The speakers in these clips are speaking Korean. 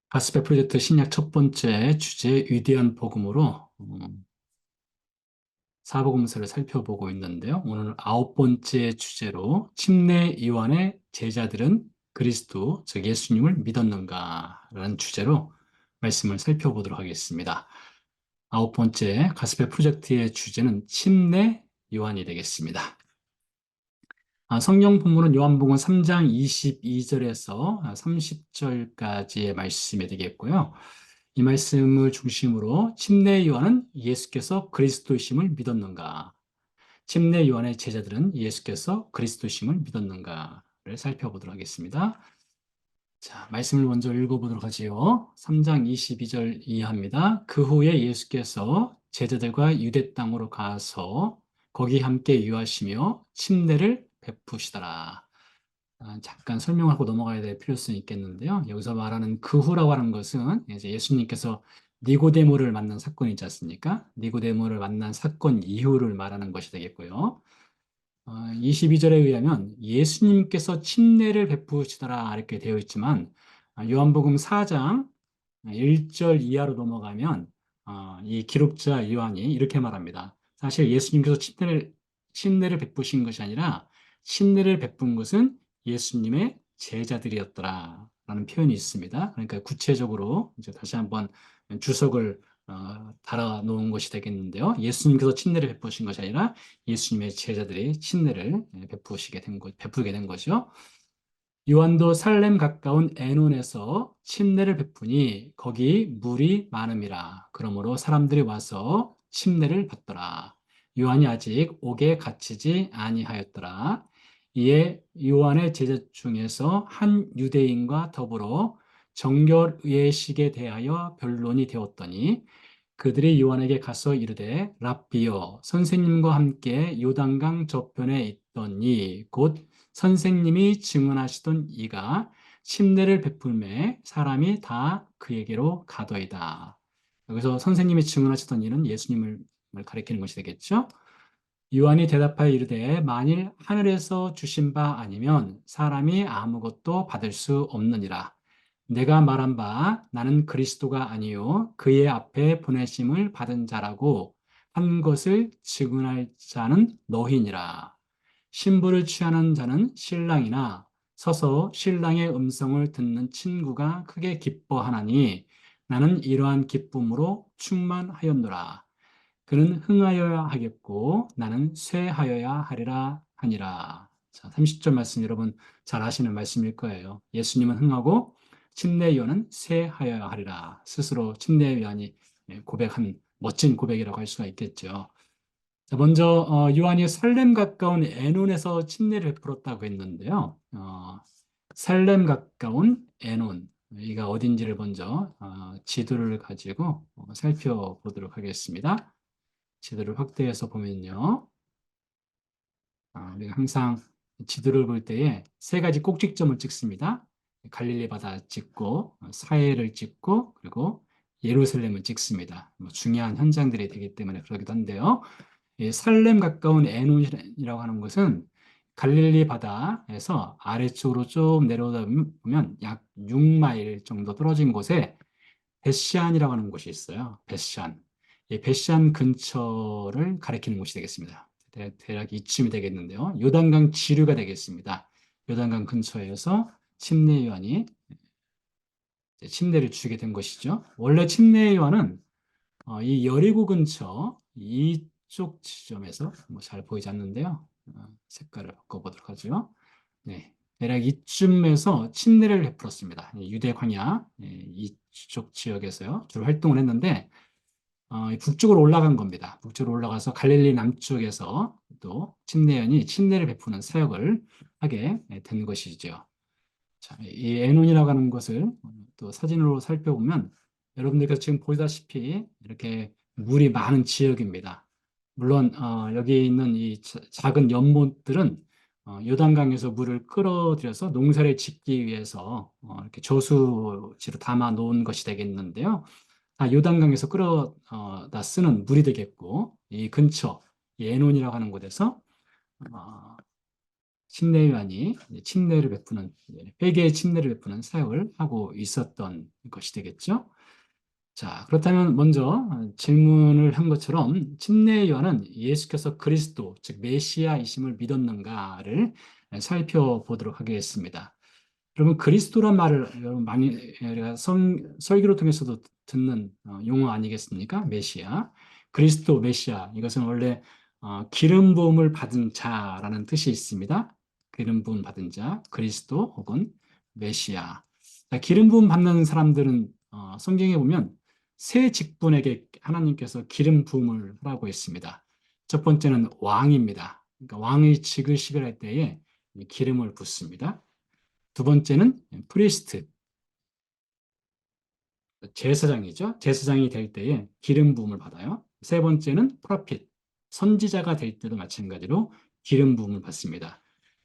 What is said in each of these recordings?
가스펠 프로젝트 신약 첫 번째 주제 위대한 복음으로 사복음서를 살펴보고 있는데요. 오늘 아홉 번째 주제로 침례 요한의 제자들은 그리스도, 즉 예수님을 믿었는가라는 주제로 말씀을 살펴보도록 하겠습니다. 아홉 번째 가스펠 프로젝트의 주제는 침례 요한이 되겠습니다. 성경 본문은 요한복음 3장 22절에서 30절까지의 말씀이 되겠고요. 이 말씀을 중심으로 침례 요한은 예수께서 그리스도이심을 믿었는가? 침례 요한의 제자들은 예수께서 그리스도이심을 믿었는가를 살펴보도록 하겠습니다. 자, 말씀을 먼저 읽어보도록 하지요. 3장 22절 이하입니다. 그 후에 예수께서 제자들과 유대 땅으로 가서 거기 함께 유하시며 침례를 베푸시더라. 잠깐 설명하고 넘어가야 될 필요성이 있겠는데요. 여기서 말하는 그 후라고 하는 것은 이제 예수님께서 니고데모를 만난 사건이지 않습니까? 니고데모를 만난 사건 이후를 말하는 것이 되겠고요. 22절에 의하면 예수님께서 침례를 베푸시더라 이렇게 되어 있지만 요한복음 4장 1절 이하로 넘어가면 이 기록자 요한이 이렇게 말합니다. 사실 예수님께서 침례를 베푸신 것이 아니라 침례를 베푼 것은 예수님의 제자들이었더라라는 표현이 있습니다. 그러니까 구체적으로 이제 다시 한번 주석을 달아 놓은 것이 되겠는데요. 예수님께서 침례를 베푸신 것이 아니라 예수님의 제자들이 침례를 베푸게 된 거죠. 요한도 살렘 가까운 에논에서 침례를 베푸니 거기 물이 많음이라. 그러므로 사람들이 와서 침례를 받더라. 요한이 아직 옥에 갇히지 아니하였더라. 이에 요한의 제자 중에서 한 유대인과 더불어 정결의식에 대하여 변론이 되었더니 그들이 요한에게 가서 이르되 랍비여 선생님과 함께 요단강 저편에 있더니 곧 선생님이 증언하시던 이가 침례를 베풀매 사람이 다 그에게로 가더이다. 여기서 선생님이 증언하시던 이는 예수님을 가리키는 것이 되겠죠. 요한이 대답하여 이르되 만일 하늘에서 주신 바 아니면 사람이 아무것도 받을 수 없느니라. 내가 말한 바 나는 그리스도가 아니요 그의 앞에 보내심을 받은 자라고 한 것을 증언할 자는 너희니라. 신부를 취하는 자는 신랑이나 서서 신랑의 음성을 듣는 친구가 크게 기뻐하나니 나는 이러한 기쁨으로 충만하였노라. 그는 흥하여야 하겠고 나는 쇠하여야 하리라 하니라. 자, 30절 말씀 여러분 잘 아시는 말씀일 거예요. 예수님은 흥하고 침례요한은 쇠하여야 하리라. 스스로 침례요한이 고백한 멋진 고백이라고 할 수가 있겠죠. 자, 먼저 요한이 살렘 가까운 에논에서 침례를 베풀었다고 했는데요. 살렘 가까운 에논 여기가 어딘지를 먼저 지도를 가지고 살펴보도록 하겠습니다. 지도를 확대해서 보면요. 우리가 항상 지도를 볼 때에 세 가지 꼭지점을 찍습니다. 갈릴리 바다 찍고, 사해를 찍고, 그리고 예루살렘을 찍습니다. 중요한 현장들이 되기 때문에 그러기도 한데요. 살렘 가까운 에논이라고 하는 것은 갈릴리 바다에서 아래쪽으로 좀 내려오다 보면 약 6마일 정도 떨어진 곳에 베시안이라고 하는 곳이 있어요. 베시안. 이 베시안 근처를 가리키는 곳이 되겠습니다. 대략 이쯤이 되겠는데요. 요단강 지류가 되겠습니다. 요단강 근처에서 침례 요한이 침례를 주게 된 것이죠. 원래 침례 요한은 이 여리고 근처 이쪽 지점에서 잘 보이지 않는데요. 색깔을 바꿔보도록 하죠. 네, 대략 이쯤에서 침례를 베풀었습니다. 유대 광야 이쪽 지역에서요. 주로 활동을 했는데 북쪽으로 올라간 겁니다. 북쪽으로 올라가서 갈릴리 남쪽에서 또 침례연이 침례를 베푸는 사역을 하게 된 것이죠. 자, 이 에논이라고 하는 것을 또 사진으로 살펴보면 여러분들께서 지금 보다시피 이렇게 물이 많은 지역입니다. 물론 여기 있는 이 작은 연못들은 요단강에서 물을 끌어들여서 농사를 짓기 위해서 이렇게 저수지로 담아 놓은 것이 되겠는데요. 요단강에서 끌어다 쓰는 물이 되겠고 이 근처 이 에논이라고 하는 곳에서 어, 침례 요한이 침례를 베푸는, 회개의 침례를 베푸는 사역을 하고 있었던 것이 되겠죠. 자, 그렇다면 먼저 질문을 한 것처럼 침례 요한은 예수께서 그리스도, 즉 메시아이심을 믿었는가를 살펴보도록 하겠습니다. 여러분, 그리스도란 말을 여러분 많이 우리가 설교를 통해서도 듣는 용어 아니겠습니까? 메시아. 그리스도, 메시아. 이것은 원래 기름 부음을 받은 자라는 뜻이 있습니다. 기름 부음 받은 자, 그리스도 혹은 메시아. 자, 기름 부음 받는 사람들은 성경에 보면 세 직분에게 하나님께서 기름 부음을 하라고 했습니다. 첫 번째는 왕입니다. 그러니까 왕의 직을 시별할 때에 기름을 붓습니다. 두 번째는 프리스트, 제사장이죠. 제사장이 될 때에 기름 부음을 받아요. 세 번째는 프로핏, 선지자가 될 때도 마찬가지로 기름 부음을 받습니다.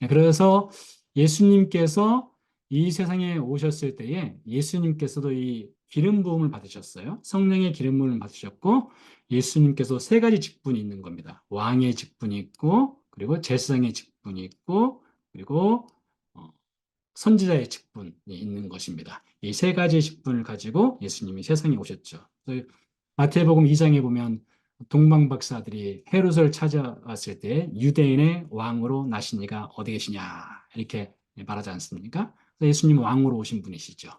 그래서 예수님께서 이 세상에 오셨을 때에 예수님께서도 이 기름 부음을 받으셨어요. 성령의 기름 부음을 받으셨고 예수님께서 세 가지 직분이 있는 겁니다. 왕의 직분이 있고 그리고 제사장의 직분이 있고 그리고 선지자의 직분이 있는 것입니다. 이 세 가지 직분을 가지고 예수님이 세상에 오셨죠. 마태복음 2장에 보면 동방박사들이 헤롯을 찾아왔을 때 유대인의 왕으로 나신 이가 어디 계시냐 이렇게 말하지 않습니까? 예수님은 왕으로 오신 분이시죠.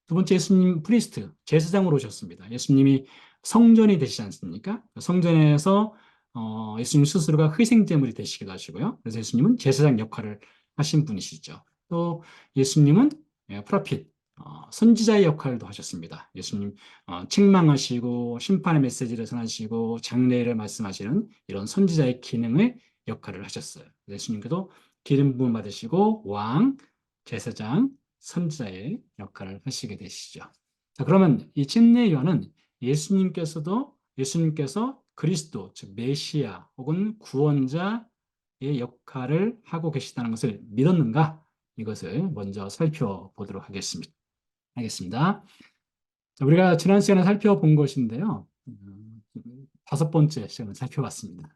두 번째 예수님 프리스트, 제사장으로 오셨습니다. 예수님이 성전이 되시지 않습니까? 성전에서 예수님 스스로가 희생제물이 되시기도 하시고요. 그래서 예수님은 제사장 역할을 하신 분이시죠. 또 예수님은 프로핏, 선지자의 역할도 하셨습니다. 예수님 책망하시고 심판의 메시지를 전하시고 장례를 말씀하시는 이런 선지자의 기능의 역할을 하셨어요. 예수님께도 기름 부음 받으시고 왕, 제사장, 선지자의 역할을 하시게 되시죠. 자, 그러면 이 침례 요한은 예수님께서 그리스도, 즉 메시아 혹은 구원자의 역할을 하고 계시다는 것을 믿었는가? 이것을 먼저 살펴보도록 하겠습니다. 자, 우리가 지난 시간에 살펴본 것인데요. 다섯 번째 시간을 살펴봤습니다.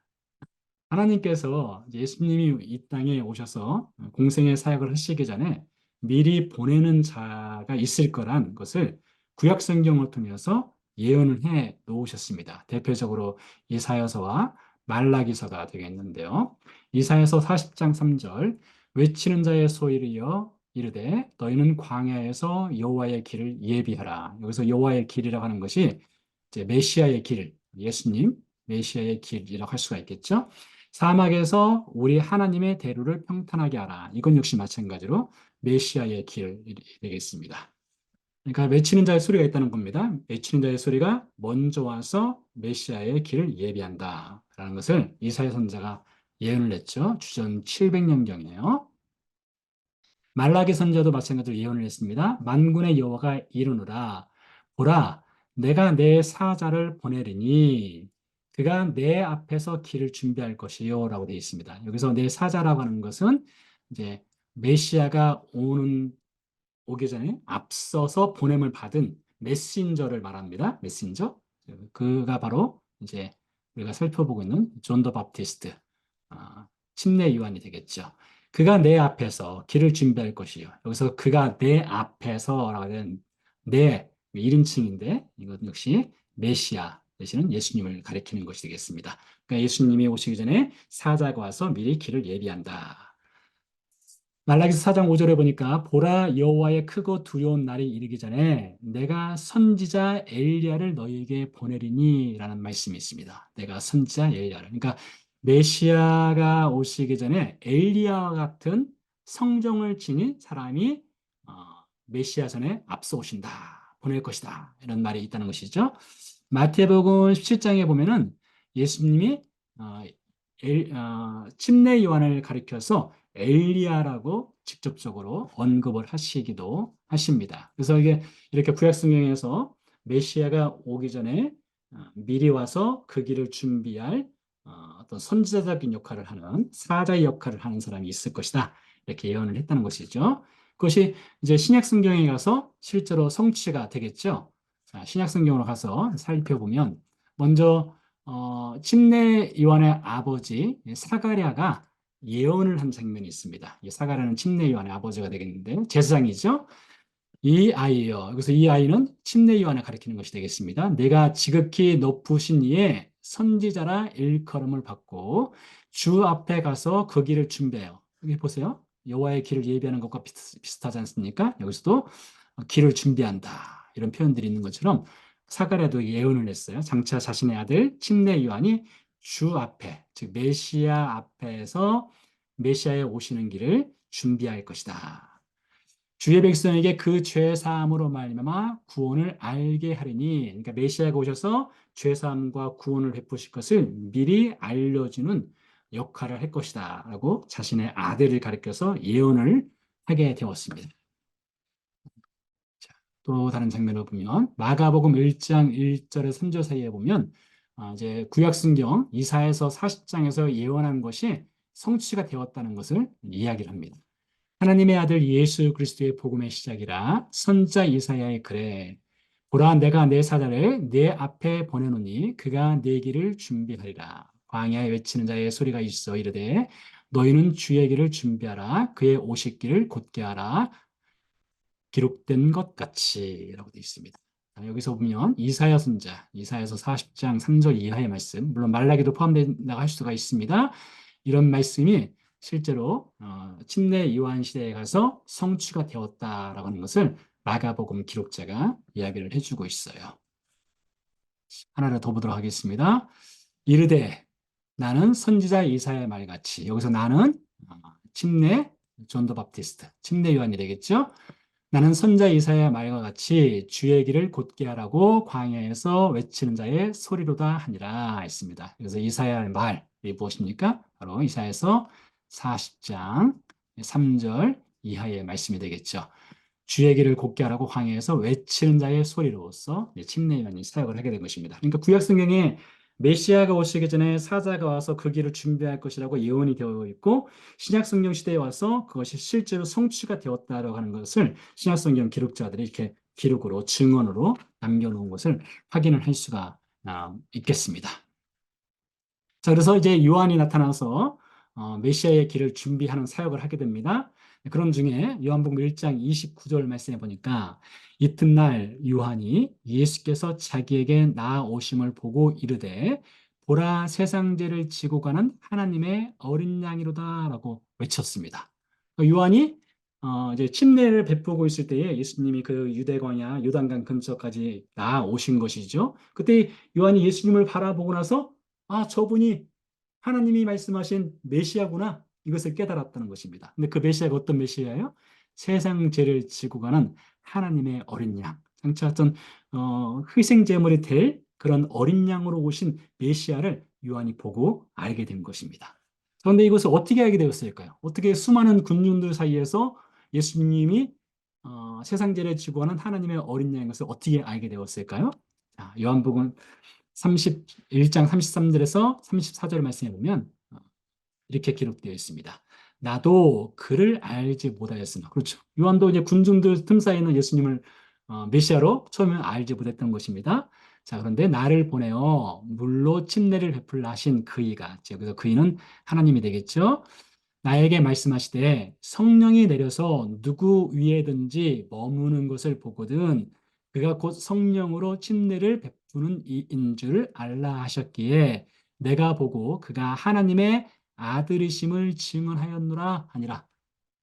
하나님께서 예수님이 이 땅에 오셔서 공생의 사역을 하시기 전에 미리 보내는 자가 있을 거란 것을 구약 성경을 통해서 예언을 해 놓으셨습니다. 대표적으로 이사야서와 말라기서가 되겠는데요. 이사야서 40장 3절 외치는 자의 소리를 이어 이르되 너희는 광야에서 여호와의 길을 예비하라. 여기서 여호와의 길이라고 하는 것이 이제 메시아의 길, 예수님 메시아의 길이라고 할 수가 있겠죠. 사막에서 우리 하나님의 대로를 평탄하게 하라. 이건 역시 마찬가지로 메시아의 길이 되겠습니다. 그러니까 외치는 자의 소리가 있다는 겁니다. 외치는 자의 소리가 먼저 와서 메시아의 길을 예비한다. 라는 것을 이사야 선지자가 예언을 했죠. 주전 700년경이에요. 말라기 선지자도 마찬가지로 예언을 했습니다. 만군의 여호와가 이르노라. 보라, 내가 내 사자를 보내리니 그가 내 앞에서 길을 준비할 것이요 라고 되어 있습니다. 여기서 내 사자라고 하는 것은 이제 메시아가 오기 전에 앞서서 보냄을 받은 메신저를 말합니다. 메신저. 그가 바로 이제 우리가 살펴보고 있는 존 더 바프티스트, 침례 요한이 되겠죠. 그가 내 앞에서 길을 준비할 것이요. 여기서 그가 내 앞에서라고 하는 내 1인칭인데 이것 역시 메시아 되시는 예수님을 가리키는 것이 되겠습니다. 그러니까 예수님이 오시기 전에 사자가 와서 미리 길을 예비한다. 말라기서 4장 5절에 보니까 보라 여호와의 크고 두려운 날이 이르기 전에 내가 선지자 엘리야를 너희에게 보내리니라는 말씀이 있습니다. 내가 선지자 엘리야를. 그러니까 메시아가 오시기 전에 엘리야와 같은 성정을 지닌 사람이 어, 메시아 전에 앞서 오신다. 보낼 것이다. 이런 말이 있다는 것이죠. 마태복음 17장에 보면은 예수님이 어, 침례 요한을 가리켜서 엘리야라고 직접적으로 언급을 하시기도 하십니다. 그래서 이게 이렇게 구약 성경에서 메시아가 오기 전에 미리 와서 그 길을 준비할 어떤 선지자적인 역할을 하는 사자의 역할을 하는 사람이 있을 것이다. 이렇게 예언을 했다는 것이죠. 그것이 이제 신약 성경에 가서 실제로 성취가 되겠죠. 자, 신약 성경으로 가서 살펴보면 먼저 침례 요한의 아버지 사가랴가 예언을 한 장면이 있습니다. 이 사가랴는 침례 요한의 아버지가 되겠는데 제사장이죠. 이 아이요. 그래서 이 아이는 침례 요한을 가리키는 것이 되겠습니다. 내가 지극히 높으신 이의 선지자라 일컬음을 받고 주 앞에 가서 그 길을 준비해요. 여기 보세요. 여호와의 길을 예비하는 것과 비슷하지 않습니까? 여기서도 길을 준비한다. 이런 표현들이 있는 것처럼 사가랴도 예언을 했어요. 장차 자신의 아들 침례 요한이 주 앞에, 즉 메시아 앞에서 메시아의 오시는 길을 준비할 것이다. 주의 백성에게 그 죄 사함으로 말미암아 구원을 알게 하리니, 그러니까 메시아가 오셔서 죄 사함과 구원을 베푸실 것을 미리 알려주는 역할을 할 것이다라고 자신의 아들을 가리켜서 예언을 하게 되었습니다. 자, 또 다른 장면을 보면 마가복음 1장 1절에 3절 사이에 보면 이제 구약성경 이사야서 40장에서 예언한 것이 성취가 되었다는 것을 이야기를 합니다. 하나님의 아들 예수 그리스도의 복음의 시작이라 선지자 이사야의 글에 보라 내가 내 사자를 내 앞에 보내노니 그가 내 길을 준비하리라. 광야에 외치는 자의 소리가 있어 이르되 너희는 주의 길을 준비하라. 그의 오실 길을 곧게 하라. 기록된 것 같이라고 되어 있습니다. 여기서 보면 이사야 선자, 이사야서 40장 3절 이하의 말씀, 물론 말라기도 포함된다고 할 수가 있습니다. 이런 말씀이 실제로 침례 요한 시대에 가서 성취가 되었다라고 하는 것을 마가복음 기록자가 이야기를 해주고 있어요. 하나를 더 보도록 하겠습니다. 이르되 나는 선지자 이사야의 말같이, 여기서 나는 침례 존 더 바프티스트, 침례 요한이 되겠죠. 나는 선자 이사야의 말과 같이 주의 길을 곧게 하라고 광야에서 외치는 자의 소리로다 하니라 했습니다. 그래서 이사야의 말이 무엇입니까? 바로 이사야서 40장 3절 이하의 말씀이 되겠죠. 주의 길을 곧게 하라고 광야에서 외치는 자의 소리로서 침례요한이 사역을 하게 된 것입니다. 그러니까 구약 성경에 메시아가 오시기 전에 사자가 와서 그 길을 준비할 것이라고 예언이 되어 있고 신약 성경 시대에 와서 그것이 실제로 성취가 되었다라고 하는 것을 신약 성경 기록자들이 이렇게 기록으로 증언으로 남겨놓은 것을 확인을 할 수가 있겠습니다. 자, 그래서 이제 요한이 나타나서 메시아의 길을 준비하는 사역을 하게 됩니다. 그런 중에 요한복음 1장 29절 말씀해 보니까 이튿날 요한이 예수께서 자기에게 나아오심을 보고 이르되 보라 세상 죄를 지고 가는 하나님의 어린 양이로다라고 외쳤습니다. 요한이 이제 침례를 베푸고 있을 때에 예수님이 그 유대 광야 요단강 근처까지 나아오신 것이죠. 그때 요한이 예수님을 바라보고 나서 저분이 하나님이 말씀하신 메시아구나. 이것을 깨달았다는 것입니다. 근데 그 메시아가 어떤 메시아예요? 세상 죄를 지고 가는 하나님의 어린 양. 장차 어떤 희생 제물이 될 그런 어린 양으로 오신 메시아를 요한이 보고 알게 된 것입니다. 그런데 이것을 어떻게 알게 되었을까요? 어떻게 수많은 군중들 사이에서 예수님이 세상 죄를 지고 가는 하나님의 어린 양인 것을 어떻게 알게 되었을까요? 자, 요한복음 31장 33절에서 34절 말씀해 보면 이렇게 기록되어 있습니다. 나도 그를 알지 못하였으나, 그렇죠. 요한도 이제 군중들 틈 사이에는 예수님을 메시아로 처음에 알지 못했던 것입니다. 자, 그런데 나를 보내어 물로 침례를 베풀라 하신 그이가, 그래서 그이는 하나님이 되겠죠. 나에게 말씀하시되 성령이 내려서 누구 위에든지 머무는 것을 보거든 그가 곧 성령으로 침례를 베푸는 이인 줄 알라 하셨기에 내가 보고 그가 하나님의 아들이심을 증언하였노라 하니라.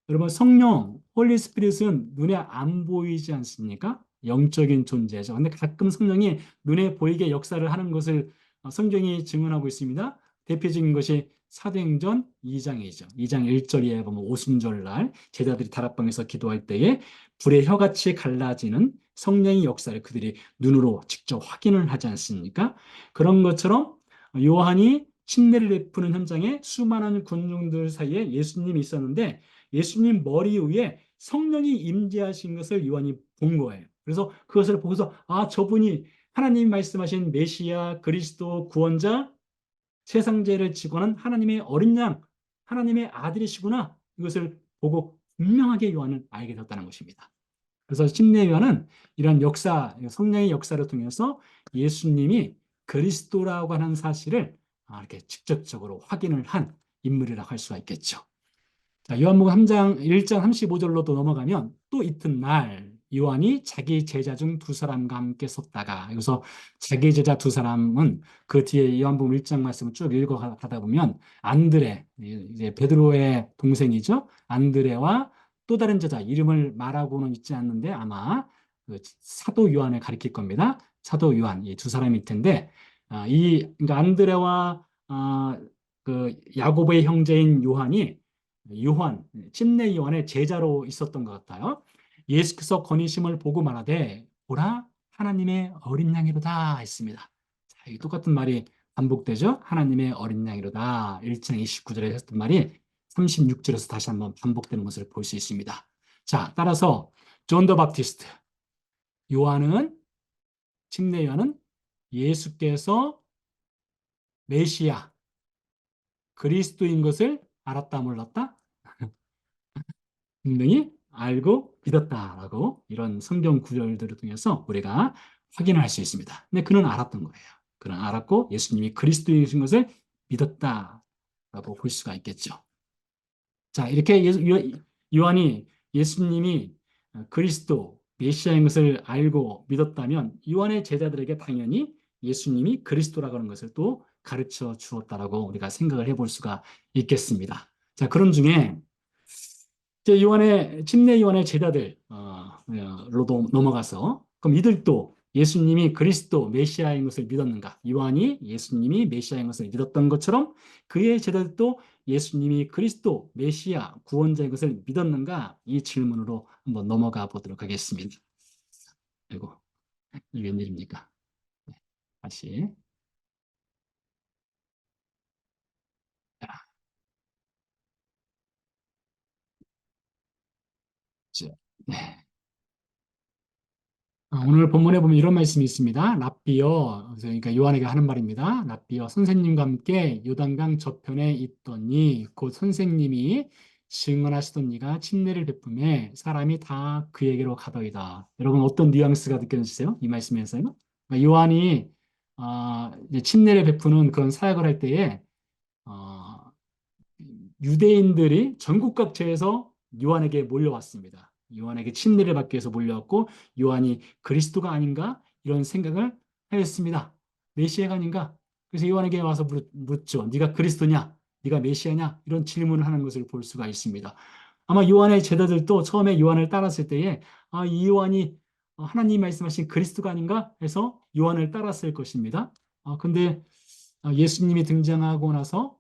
여러분 성령, 홀리 스피릿은 눈에 안 보이지 않습니까? 영적인 존재죠. 근데 가끔 성령이 눈에 보이게 역사를 하는 것을 성경이 증언하고 있습니다. 대표적인 것이 사도행전 2장이죠. 2장 1절에 보면 오순절날 제자들이 다락방에서 기도할 때에 불의 혀같이 갈라지는 성령의 역사를 그들이 눈으로 직접 확인을 하지 않습니까? 그런 것처럼 요한이 침례를 베푸는 현장에 수많은 군중들 사이에 예수님이 있었는데 예수님 머리 위에 성령이 임재하신 것을 요한이 본 거예요. 그래서 그것을 보고서 저분이 하나님이 말씀하신 메시아, 그리스도, 구원자, 세상 죄를 지고는 하나님의 어린 양, 하나님의 아들이시구나. 이것을 보고 분명하게 요한을 알게 되었다는 것입니다. 그래서 침례 요한은 이런 역사, 성령의 역사를 통해서 예수님이 그리스도라고 하는 사실을 이렇게 직접적으로 확인을 한 인물이라고 할 수가 있겠죠. 자, 요한복음 3장 1장 35절로 또 넘어가면 또 이튿날 요한이 자기 제자 중 두 사람과 함께 섰다가, 여기서 자기 제자 두 사람은 그 뒤에 요한복음 1장 말씀을 쭉 읽어가다 보면 안드레, 이제 베드로의 동생이죠. 안드레와 또 다른 제자, 이름을 말하고는 있지 않는데 아마 그 사도 요한을 가리킬 겁니다. 사도 요한, 이 두 사람일 텐데, 그러니까 안드레와 그 야고보의 형제인 요한, 침례 요한의 제자로 있었던 것 같아요. 예수께서 거니심을 보고 말하되 보라 하나님의 어린 양이로다 했습니다. 자, 이 똑같은 말이 반복되죠. 하나님의 어린 양이로다. 1장 29절에 했던 말이 36절에서 다시 한번 반복되는 것을 볼 수 있습니다. 자, 따라서 존 더 바프티스트 요한은, 침례 요한은 예수께서 메시아 그리스도인 것을 알았다 몰랐다? 분명히 알고 믿었다라고, 이런 성경 구절들을 통해서 우리가 확인할 수 있습니다. 근데 그는 알았던 거예요. 그는 알았고 예수님이 그리스도이신 것을 믿었다라고 볼 수가 있겠죠. 자, 이렇게 요한이 예수님이 그리스도 메시아인 것을 알고 믿었다면 요한의 제자들에게 당연히 예수님이 그리스도라고 하는 것을 또 가르쳐 주었다라고 우리가 생각을 해볼 수가 있겠습니다. 자, 그런 중에 이제 침례 요한의 제자들로 넘어가서, 그럼 이들도 예수님이 그리스도 메시아인 것을 믿었는가? 요한이 예수님이 메시아인 것을 믿었던 것처럼 그의 제자들도 예수님이 그리스도 메시아 구원자인 것을 믿었는가? 이 질문으로 한번 넘어가 보도록 하겠습니다. 아이고, 이게 웬일입니까? 네, 다시. 자, 네. 오늘 본문에 보면 이런 말씀이 있습니다. 랍비여, 그러니까 요한에게 하는 말입니다. 랍비여, 선생님과 함께 요단강 저편에 있더니 곧 선생님이 증언하시던 이가 침례를 베푸매 사람이 다 그에게로 가더이다. 여러분 어떤 뉘앙스가 느껴지세요? 이 말씀에서요? 그러니까 요한이 이제 침례를 베푸는 그런 사역을 할 때에 어, 유대인들이 전국 각지에서 요한에게 몰려왔습니다. 요한에게 침례를 받기 위해서 몰려왔고 요한이 그리스도가 아닌가 이런 생각을 하였습니다. 메시아가 아닌가? 그래서 요한에게 와서 묻죠. 네가 그리스도냐? 네가 메시아냐? 이런 질문을 하는 것을 볼 수가 있습니다. 아마 요한의 제자들도 처음에 요한을 따랐을 때에 이 요한이 하나님이 말씀하신 그리스도가 아닌가 해서 요한을 따랐을 것입니다. 근데 예수님이 등장하고 나서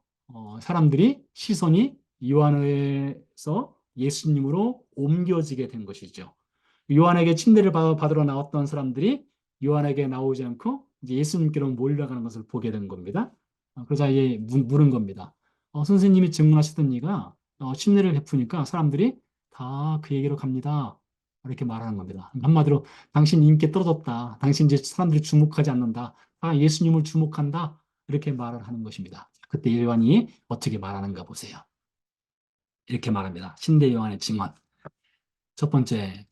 사람들이 시선이 요한에서 예수님으로 옮겨지게 된 것이죠. 요한에게 침례를 받으러 나왔던 사람들이 요한에게 나오지 않고 이제 예수님께로 몰려가는 것을 보게 된 겁니다. 그러자 이제 물은 겁니다. 선생님이 증언하시던 이가 침례를 베푸니까 사람들이 다 그에게로 갑니다. 이렇게 말하는 겁니다. 한마디로 당신 인기 떨어졌다. 당신 이제 사람들이 주목하지 않는다. 다 예수님을 주목한다. 이렇게 말을 하는 것입니다. 그때 요한이 어떻게 말하는가 보세요. 이렇게 말합니다. 신대 요한의 증언. 첫 번째,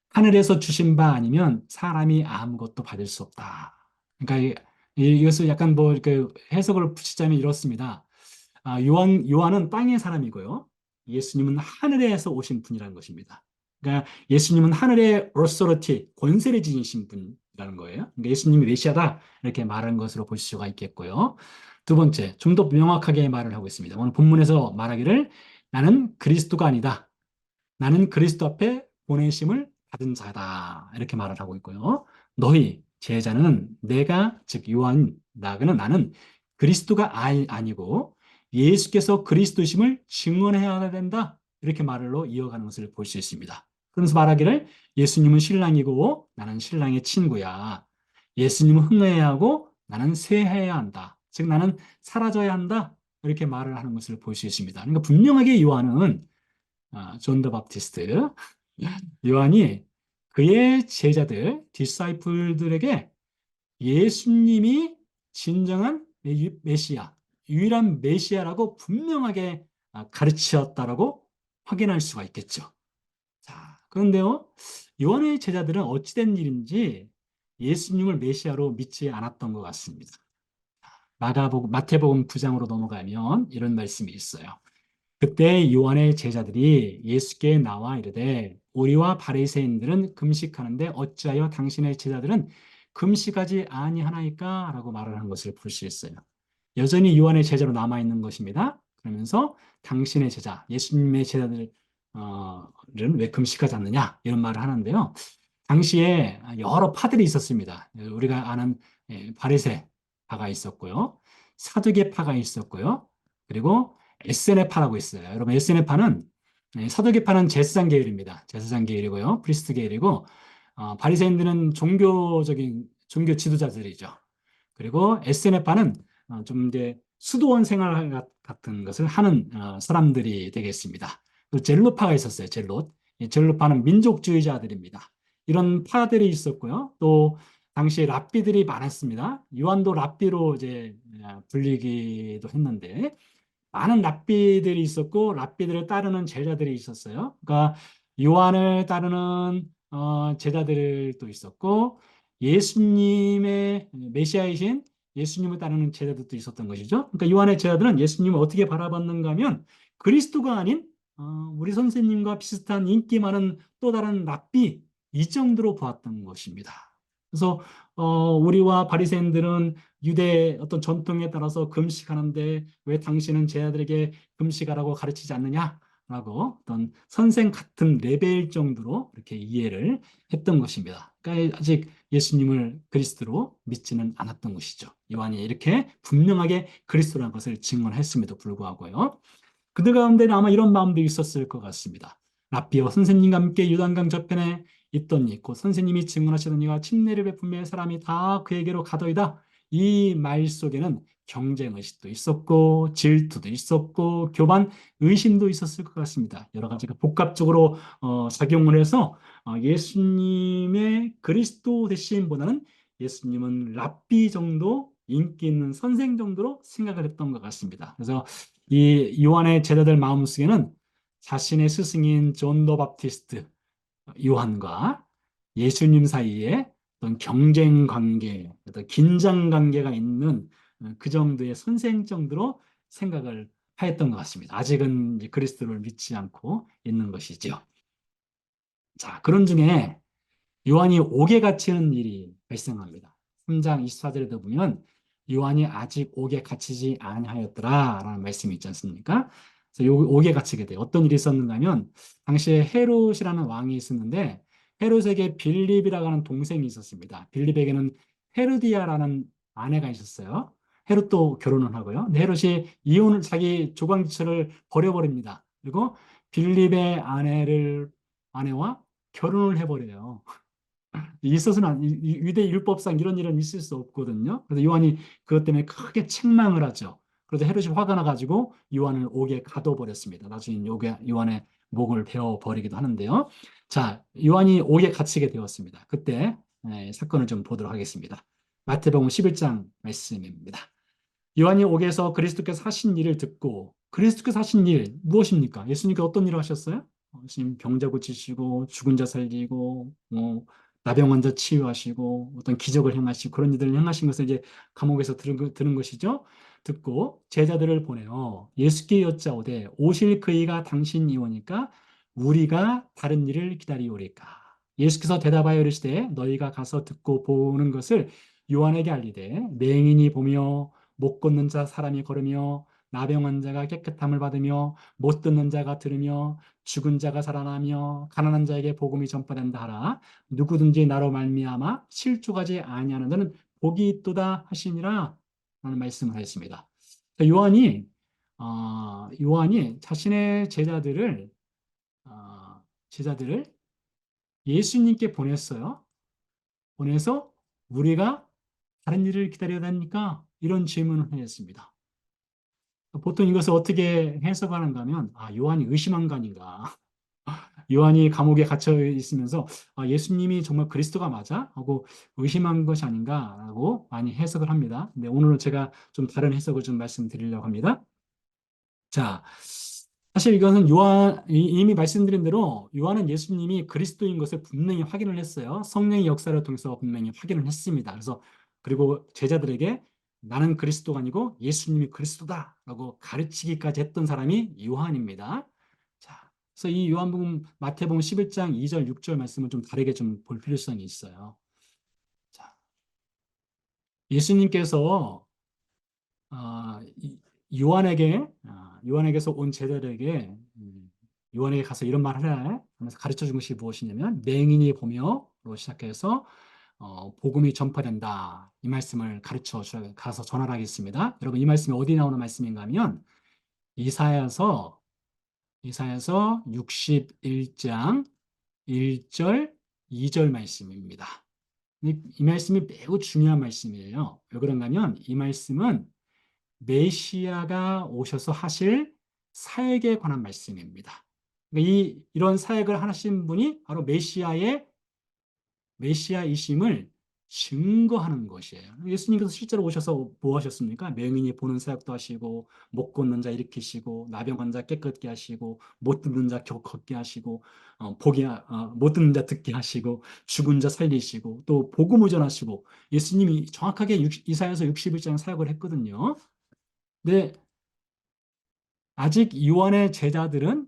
하늘에서 주신 바 아니면 사람이 아무것도 받을 수 없다. 그러니까 이것을 약간 뭐 이렇게 해석을 붙이자면 이렇습니다. 요한은 땅의 사람이고요. 예수님은 하늘에서 오신 분이라는 것입니다. 그러니까 예수님은 하늘의 authority, 권세를 지니신 분이라는 거예요. 그러니까 예수님이 메시아다 이렇게 말한 것으로 볼 수가 있겠고요. 두 번째, 좀 더 명확하게 말을 하고 있습니다. 오늘 본문에서 말하기를 나는 그리스도가 아니다. 나는 그리스도 앞에 보내심을 받은 자다. 이렇게 말을 하고 있고요. 너희 제자는 내가, 즉 요한, 나는 그리스도가 아니고 예수께서 그리스도심을 증언해야 된다. 이렇게 말로 이어가는 것을 볼 수 있습니다. 그러면서 말하기를 예수님은 신랑이고 나는 신랑의 친구야. 예수님은 흥해야 하고 나는 쇠해야 한다. 즉 나는 사라져야 한다. 이렇게 말을 하는 것을 볼 수 있습니다. 그러니까 분명하게 요한은 존 더 바프티스트 요한이 그의 제자들, 디사이플들에게 예수님이 진정한 메시아, 유일한 메시아라고 분명하게 가르치었다라고 확인할 수가 있겠죠. 자, 그런데요, 요한의 제자들은 어찌된 일인지 예수님을 메시아로 믿지 않았던 것 같습니다. 마태복음 9장으로 넘어가면 이런 말씀이 있어요. 그때 요한의 제자들이 예수께 나와 이르되 우리와 바리새인들은 금식하는데 어찌하여 당신의 제자들은 금식하지 아니하나이까? 라고 말을 한 것을 볼 수 있어요. 여전히 요한의 제자로 남아 있는 것입니다. 그러면서 당신의 제자, 예수님의 제자들은 왜 금식하지 않느냐? 이런 말을 하는데요. 당시에 여러 파들이 있었습니다. 우리가 아는 바리새파가 있었고요. 사두개파가 있었고요. 그리고 에스네파라고 있어요. 여러분 에스네파는 사두개파는 제사장 계열입니다. 제사장 계열이고요. 프리스트 계열이고 바리새인들은 종교적인 종교 지도자들이죠. 그리고 SNF파는 좀 이제 수도원 생활 같은 것을 하는 사람들이 되겠습니다. 또 젤롯파가 있었어요. 젤롯. 이 젤롯파는 민족주의자들입니다. 이런 파들이 있었고요. 또 당시에 랍비들이 많았습니다. 요한도 랍비로 이제 불리기도 했는데 많은 랍비들이 있었고 랍비들을 따르는 제자들이 있었어요. 그러니까 요한을 따르는 제자들도 있었고 예수님의 메시아이신 예수님을 따르는 제자들도 있었던 것이죠. 그러니까 요한의 제자들은 예수님을 어떻게 바라봤는가 하면 그리스도가 아닌 우리 선생님과 비슷한 인기 많은 또 다른 랍비 이 정도로 보았던 것입니다. 그래서 우리와 바리새인들은 유대 어떤 전통에 따라서 금식하는데 왜 당신은 제자들에게 금식하라고 가르치지 않느냐라고 어떤 선생 같은 레벨 정도로 이렇게 이해를 했던 것입니다. 그러니까 아직 예수님을 그리스도로 믿지는 않았던 것이죠. 요한이 이렇게 분명하게 그리스도라는 것을 증언했음에도 불구하고요. 그들 가운데는 아마 이런 마음도 있었을 것 같습니다. 랍비와 선생님과 함께 요단강 저편에 있더니 곧 선생님이 증언하시더니와 침례를 베풀며 사람이 다 그에게로 가더이다. 이 말 속에는 경쟁 의식도 있었고 질투도 있었고 교만 의심도 있었을 것 같습니다. 여러 가지가 복합적으로 작용을 해서 예수님의 그리스도 대신보다는 예수님은 랍비 정도 인기 있는 선생 정도로 생각을 했던 것 같습니다. 그래서 이 요한의 제자들 마음속에는 자신의 스승인 존 더 바프티스트 요한과 예수님 사이에 어떤 경쟁 관계, 어떤 긴장 관계가 있는 그 정도의 선생 정도로 생각을 하였던 것 같습니다. 아직은 이제 그리스도를 믿지 않고 있는 것이죠. 자, 그런 중에 요한이 옥에 갇히는 일이 발생합니다. 3장 24절에도 보면 요한이 아직 옥에 갇히지 아니하였더라라는 말씀이 있지 않습니까? 그래서 옥에 갇히게 돼요. 어떤 일이 있었는가 하면 당시에 헤롯이라는 왕이 있었는데 헤롯에게 빌립이라고 하는 동생이 있었습니다. 빌립에게는 헤르디아라는 아내가 있었어요. 헤롯도 결혼을 하고요. 근데 헤롯이 이혼을 자기 조광지처를 버려버립니다. 그리고 빌립의 아내와 결혼을 해버려요. 있어서는 유대 율법상 이런 일은 있을 수 없거든요. 그래서 요한이 그것 때문에 크게 책망을 하죠. 그래서 헤롯이 화가 나가지고 요한을 옥에 가둬버렸습니다. 나중에 요한의 목을 베어 버리기도 하는데요. 자, 요한이 옥에 갇히게 되었습니다. 그때 사건을 좀 보도록 하겠습니다. 마태복음 11장 말씀입니다. 요한이 옥에서 그리스도께서 하신 일을 듣고 그리스도께서 하신 일 무엇입니까? 예수님께서 어떤 일을 하셨어요? 예수님 병자 고치시고 죽은 자 살리고 나병 환자 치유하시고 어떤 기적을 행하시고 그런 일들을 행하신 것을 이제 감옥에서 들은 것이죠. 듣고 제자들을 보내어 예수께 여짜오되 오실 그이가 당신이오니까 우리가 다른 일을 기다리오리까. 예수께서 대답하여 이르시되 너희가 가서 듣고 보는 것을 요한에게 알리되 맹인이 보며 못 걷는 자 사람이 걸으며 나병 환자가 깨끗함을 받으며 못 듣는 자가 들으며 죽은 자가 살아나며 가난한 자에게 복음이 전파된다 하라. 누구든지 나로 말미암아 실족하지 아니하는 자는 복이 있도다 하시니라 라는 말씀을 하였습니다. 요한이 자신의 제자들을 예수님께 보냈어요. 보내서 우리가 다른 일을 기다려야 됩니까? 이런 질문을 하였습니다. 보통 이것을 어떻게 해석하는가 하면 요한이 의심한 거 아닌가. 요한이 감옥에 갇혀 있으면서 예수님이 정말 그리스도가 맞아? 하고 의심한 것이 아닌가라고 많이 해석을 합니다. 근데 오늘은 제가 좀 다른 해석을 좀 말씀드리려고 합니다. 자, 사실 이것은 이미 말씀드린 대로 요한은 예수님이 그리스도인 것을 분명히 확인을 했어요. 성령의 역사를 통해서 분명히 확인을 했습니다. 그래서 그리고 제자들에게 나는 그리스도가 아니고 예수님이 그리스도다라고 가르치기까지 했던 사람이 요한입니다. 자, 그래서 이 요한복음 마태복음 11장 2절 6절 말씀을 좀 다르게 좀 볼 필요성이 있어요. 자, 예수님께서 요한에게서 온 제자들에게 요한에게 가서 이런 말을 해 하면서 가르쳐 준 것이 무엇이냐면 맹인이 보며로 시작해서 복음이 전파된다. 이 말씀을 가서 전하라겠습니다. 여러분 이 말씀이 어디 나오는 말씀인가 하면 이사야서 61장 1절 2절 말씀입니다. 이 말씀이 매우 중요한 말씀이에요. 왜 그런가 하면 이 말씀은 메시아가 오셔서 하실 사역에 관한 말씀입니다. 그러니까 이런 사역을 하신 분이 바로 메시아이심을 증거하는 것이에요. 예수님께서 실제로 오셔서 뭐 하셨습니까? 맹인이 보는 사역도 하시고, 못 걷는 자 일으키시고, 나병 환자 깨끗게 하시고, 못 듣는 자 걷게 하시고, 못 듣는 자 듣게 하시고, 죽은 자 살리시고, 또 복음을 전하시고, 예수님이 정확하게 이사야서 61장 사역을 했거든요. 근데 아직 요한의 제자들은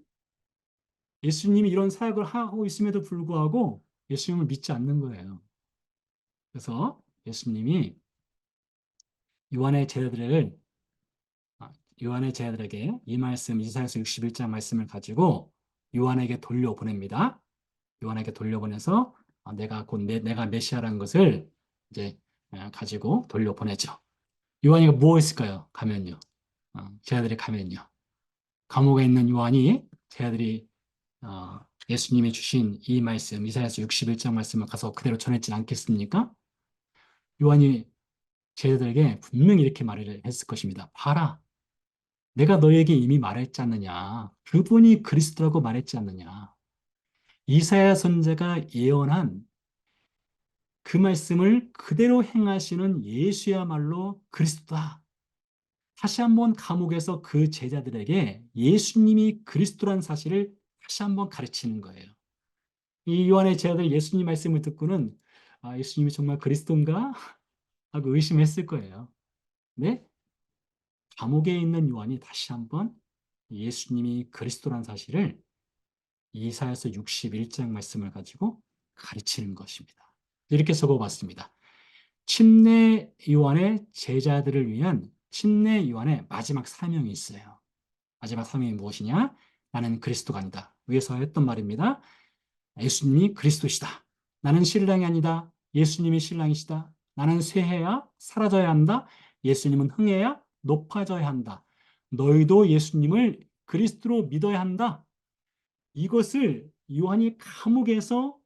예수님이 이런 사역을 하고 있음에도 불구하고 예수님을 믿지 않는 거예요. 그래서 예수님이 요한의 제자들을 요한의 제자들에게 이 말씀 이사야서 61장 말씀을 가지고 요한에게 돌려보냅니다. 요한에게 돌려보내서 내가 메시아라는 것을 이제 가지고 돌려보내죠. 요한이가 뭐 했을까요? 가면요. 제자들이 가면요. 감옥에 있는 요한이 제자들이 예수님이 주신 이 말씀 이사야서 61장 말씀을 가서 그대로 전했지 않겠습니까? 요한이 제자들에게 분명히 이렇게 말을 했을 것입니다. 봐라. 내가 너에게 이미 말했지 않느냐. 그분이 그리스도라고 말했지 않느냐. 이사야 선지자가 예언한 그 말씀을 그대로 행하시는 예수야말로 그리스도다. 다시 한번 감옥에서 그 제자들에게 예수님이 그리스도란 사실을 다시 한번 가르치는 거예요. 이 요한의 제자들 예수님 말씀을 듣고는 예수님이 정말 그리스도인가? 하고 의심했을 거예요. 네? 감옥에 있는 요한이 다시 한번 예수님이 그리스도란 사실을 이사야서 61장 말씀을 가지고 가르치는 것입니다. 이렇게 적어봤습니다. 침례 요한의 제자들을 위한 침례 요한의 마지막 사명이 있어요. 마지막 사명이 무엇이냐? 나는 그리스도가 아니다. 위에서 했던 말입니다. 예수님이 그리스도시다. 나는 신랑이 아니다. 예수님이 신랑이시다. 나는 쇠해야 사라져야 한다. 예수님은 흥해야 높아져야 한다. 너희도 예수님을 그리스도로 믿어야 한다. 이것을 요한이 감옥에서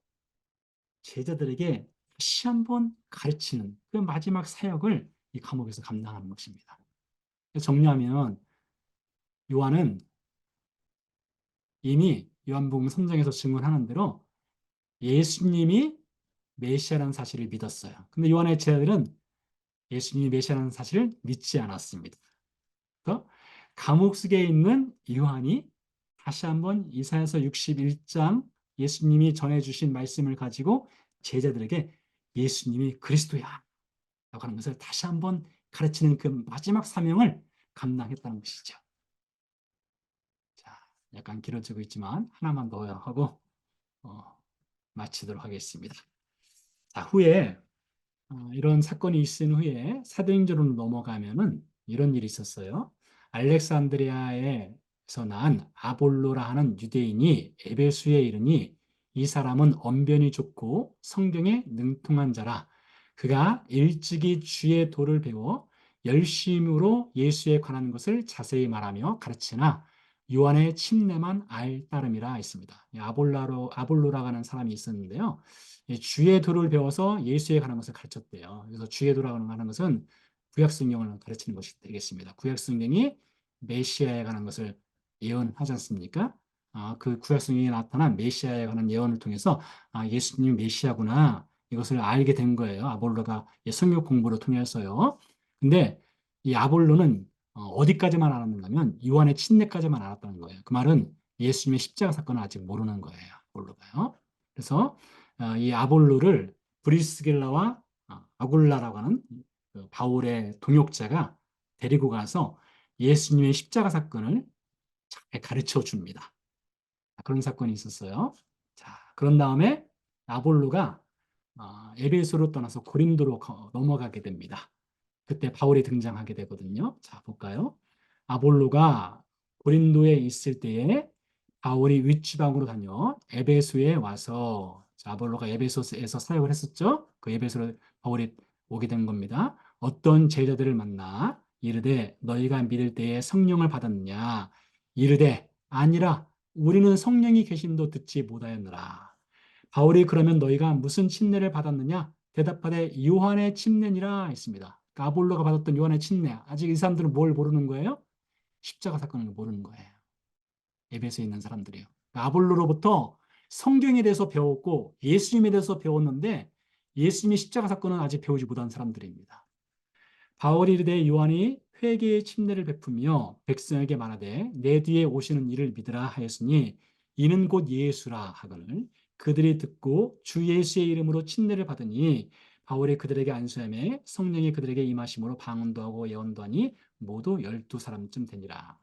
제자들에게 다시 한번 가르치는 그 마지막 사역을 이 감옥에서 감당하는 것입니다. 정리하면 요한은 이미 요한복음 3장에서 증언하는 대로 예수님이 메시아라는 사실을 믿었어요. 근데 요한의 제자들은 예수님이 메시아라는 사실을 믿지 않았습니다. 그래서 감옥 속에 있는 요한이 다시 한번 이사야서 61장 예수님이 전해주신 말씀을 가지고 제자들에게 예수님이 그리스도야 라고 하는 것을 다시 한번 가르치는 그 마지막 사명을 감당했다는 것이죠. 자, 약간 길어지고 있지만 하나만 더 하고 마치도록 하겠습니다. 자, 후에 이런 사건이 있은 후에 사도행전으로 넘어가면은 이런 일이 있었어요. 알렉산드리아에서 난 아볼로라 하는 유대인이 에베소에 이르니 이 사람은 언변이 좋고 성경에 능통한 자라. 그가 일찍이 주의 도를 배워 열심으로 예수에 관한 것을 자세히 말하며 가르치나 요한의 침례만 알 따름이라 했습니다. 아볼로라고 하는 사람이 있었는데요. 주의 도를 배워서 예수에 관한 것을 가르쳤대요. 그래서 주의 도라고 하는 것은 구약 성경을 가르치는 것이 되겠습니다. 구약 성경이 메시아에 관한 것을 예언하지 않습니까? 그 구약 성경에 나타난 메시아에 관한 예언을 통해서 예수님이 메시아구나 이것을 알게 된 거예요. 아볼로가 성경 공부를 통해서요. 근데 이 아볼로는 어디까지만 알았는가 하면 요한의 침례까지만 알았다는 거예요. 그 말은 예수님의 십자가 사건을 아직 모르는 거예요. 아볼로가요. 그래서 이 아볼로를 브리스길라와 아굴라라고 하는 그 바울의 동역자가 데리고 가서 예수님의 십자가 사건을 잘 가르쳐 줍니다. 그런 사건이 있었어요. 자, 그런 다음에 아볼로가 에베소로 떠나서 고린도로 넘어가게 됩니다. 그때 바울이 등장하게 되거든요. 자, 볼까요? 아볼로가 고린도에 있을 때에 바울이 윗지방으로 다녀 에베소에 와서, 자, 아볼로가 에베소에서 사역을 했었죠. 그 에베소로 바울이 오게 된 겁니다. 어떤 제자들을 만나 이르되 너희가 믿을 때에 성령을 받았느냐, 이르되 아니라 우리는 성령이 계심도 듣지 못하였느라. 바울이 그러면 너희가 무슨 침례를 받았느냐? 대답하되 요한의 침례니라 했습니다. 그러니까 아볼로가 받았던 요한의 침례. 아직 이 사람들은 뭘 모르는 거예요? 십자가 사건을 모르는 거예요. 에베소에 있는 사람들이요. 그러니까 아볼로로부터 성경에 대해서 배웠고 예수님에 대해서 배웠는데 예수님의 십자가 사건은 아직 배우지 못한 사람들입니다. 바울이 이르되 요한이 회개의 침례를 베푸며 백성에게 말하되 내 뒤에 오시는 이를 믿으라 하였으니 이는 곧 예수라 하거늘 그들이 듣고 주 예수의 이름으로 침례를 받으니 바울이 그들에게 안수하며 성령이 그들에게 임하심으로 방언도 하고 예언도 하니 모두 12사람쯤 되니라.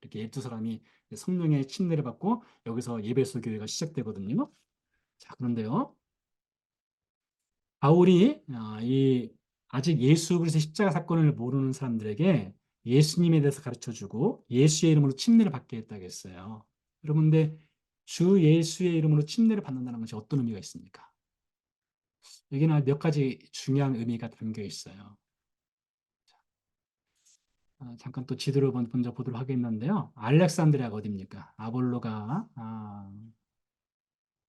이렇게 12사람이 성령의 침례를 받고 여기서 예배소 교회가 시작되거든요. 자, 그런데요. 바울이 아직 예수 그리스도의 십자가 사건을 모르는 사람들에게 예수님에 대해서 가르쳐주고 예수의 이름으로 침례를 받게 했다고 했어요. 여러분, 근데 주 예수의 이름으로 침례를 받는다는 것이 어떤 의미가 있습니까? 여기는 몇 가지 중요한 의미가 담겨 있어요. 잠깐 또 지도를 먼저 보도록 하겠는데요. 알렉산드리아가 어디입니까? 아볼로가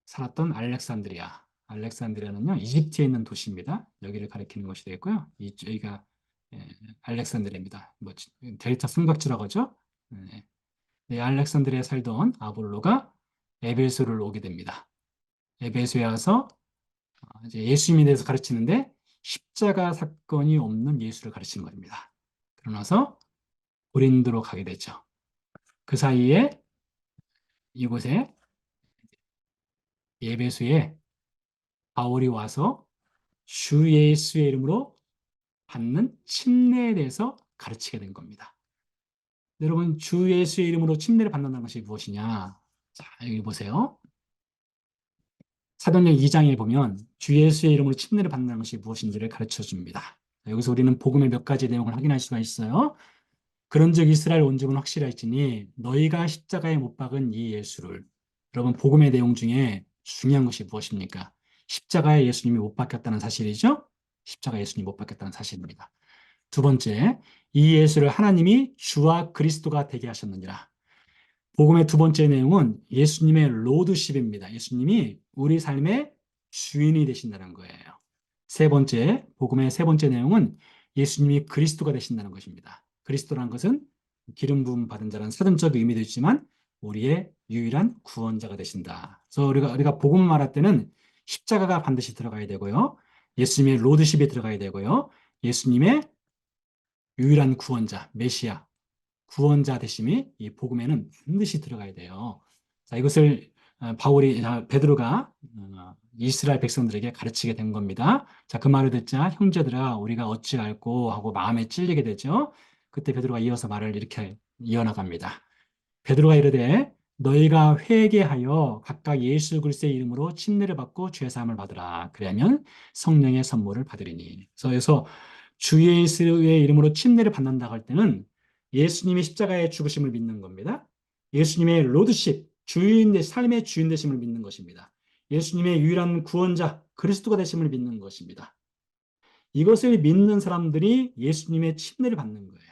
살았던 알렉산드리아. 알렉산드리아는요, 이집트에 있는 도시입니다. 여기를 가리키는 것이 되겠고요. 여기가 알렉산드리아입니다. 뭐 델타 삼각지라고 하죠. 네. 네, 알렉산드리아에 살던 아볼로가 에베소를 오게 됩니다. 에베소에 와서 이제 예수님에 대해서 가르치는데 십자가 사건이 없는 예수를 가르치는 겁니다. 그러나서 고린도로 가게 되죠. 그 사이에 이곳에 에베소에 바울이 와서 주 예수의 이름으로 받는 침례에 대해서 가르치게 된 겁니다. 여러분, 주 예수의 이름으로 침례를 받는다는 것이 무엇이냐? 자, 여기 보세요. 사도행전 2장에 보면 주 예수의 이름으로 침례를 받는다는 것이 무엇인지를 가르쳐 줍니다. 여기서 우리는 복음의 몇 가지 내용을 확인할 수가 있어요. 그런즉 이스라엘 온 집은 확실할지니 너희가 십자가에 못 박은 이 예수를. 여러분, 복음의 내용 중에 중요한 것이 무엇입니까? 십자가에 예수님이 못 박혔다는 사실이죠. 십자가에 예수님이 못 박혔다는 사실입니다. 두 번째, 이 예수를 하나님이 주와 그리스도가 되게 하셨느니라. 복음의 두 번째 내용은 예수님의 로드십입니다. 예수님이 우리 삶의 주인이 되신다는 거예요. 세 번째, 복음의 세 번째 내용은 예수님이 그리스도가 되신다는 것입니다. 그리스도라는 것은 기름 부음 받은 자라는 사전적 의미도 있지만 우리의 유일한 구원자가 되신다. 그래서 우리가 복음을 말할 때는 십자가가 반드시 들어가야 되고요. 예수님의 로드십이 들어가야 되고요. 예수님의 유일한 구원자, 메시아, 구원자 되심이 이 복음에는 반드시 들어가야 돼요. 자, 이것을 베드로가 이스라엘 백성들에게 가르치게 된 겁니다. 자, 그 말을 듣자 형제들아 우리가 어찌 알고 하고 마음에 찔리게 되죠. 그때 베드로가 이어서 말을 이렇게 이어나갑니다. 베드로가 이르되 너희가 회개하여 각각 예수 그리스도의 이름으로 침례를 받고 죄 사함을 받으라. 그러면 성령의 선물을 받으리니. 그래서 주 예수의 이름으로 침례를 받는다고 할 때는 예수님이 십자가의 죽으심을 믿는 겁니다. 예수님의 로드십, 삶의 주인 되심을 믿는 것입니다. 예수님의 유일한 구원자, 그리스도가 되심을 믿는 것입니다. 이것을 믿는 사람들이 예수님의 침례를 받는 거예요.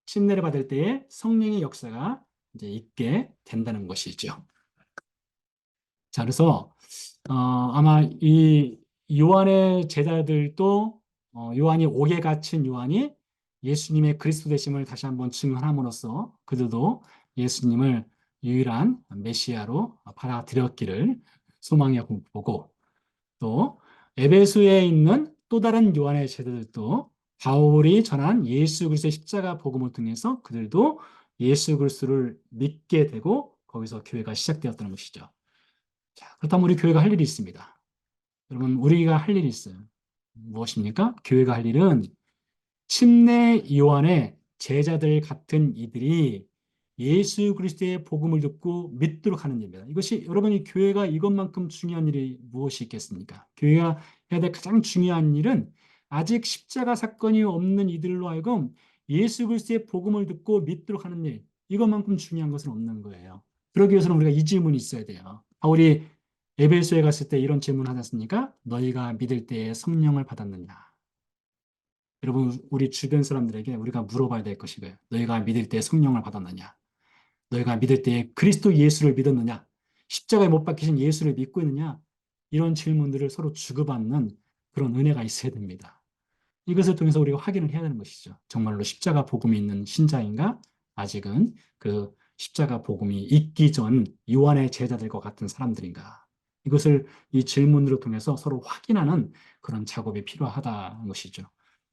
침례를 받을 때에 성령의 역사가 이제 있게 된다는 것이죠. 자, 그래서 아마 이 요한의 제자들도 요한이 옥에 갇힌 요한이 예수님의 그리스도 되심을 다시 한번 증언함으로써 그들도 예수님을 유일한 메시아로 받아들였기를 소망해 보고, 또 에베소에 있는 또 다른 요한의 제자들도 바울이 전한 예수 그리스도의 십자가 복음을 통해서 그들도 예수 그리스도를 믿게 되고 거기서 교회가 시작되었다는 것이죠. 자, 그렇다면 우리 교회가 할 일이 있습니다. 여러분, 우리가 할 일이 있어요. 무엇입니까? 교회가 할 일은 침례 요한의 제자들 같은 이들이 예수 그리스도의 복음을 듣고 믿도록 하는 일입니다. 이것이 여러분이 교회가 이것만큼 중요한 일이 무엇이 있겠습니까? 교회가 해야 될 가장 중요한 일은 아직 십자가 사건이 없는 이들로 하여금 예수 그리스도의 복음을 듣고 믿도록 하는 일, 이것만큼 중요한 것은 없는 거예요. 그러기 위해서는 우리가 이 질문이 있어야 돼요. 바울이 에베소에 갔을 때 이런 질문을 하지 않습니까? 너희가 믿을 때에 성령을 받았느냐? 여러분, 우리 주변 사람들에게 우리가 물어봐야 될 것이 거예요. 너희가 믿을 때 성령을 받았느냐? 너희가 믿을 때 그리스도 예수를 믿었느냐? 십자가에 못 박히신 예수를 믿고 있느냐? 이런 질문들을 서로 주고받는 그런 은혜가 있어야 됩니다. 이것을 통해서 우리가 확인을 해야 되는 것이죠. 정말로 십자가 복음이 있는 신자인가? 아직은 그 십자가 복음이 있기 전 요한의 제자들과 같은 사람들인가? 이것을 이 질문으로 통해서 서로 확인하는 그런 작업이 필요하다는 것이죠.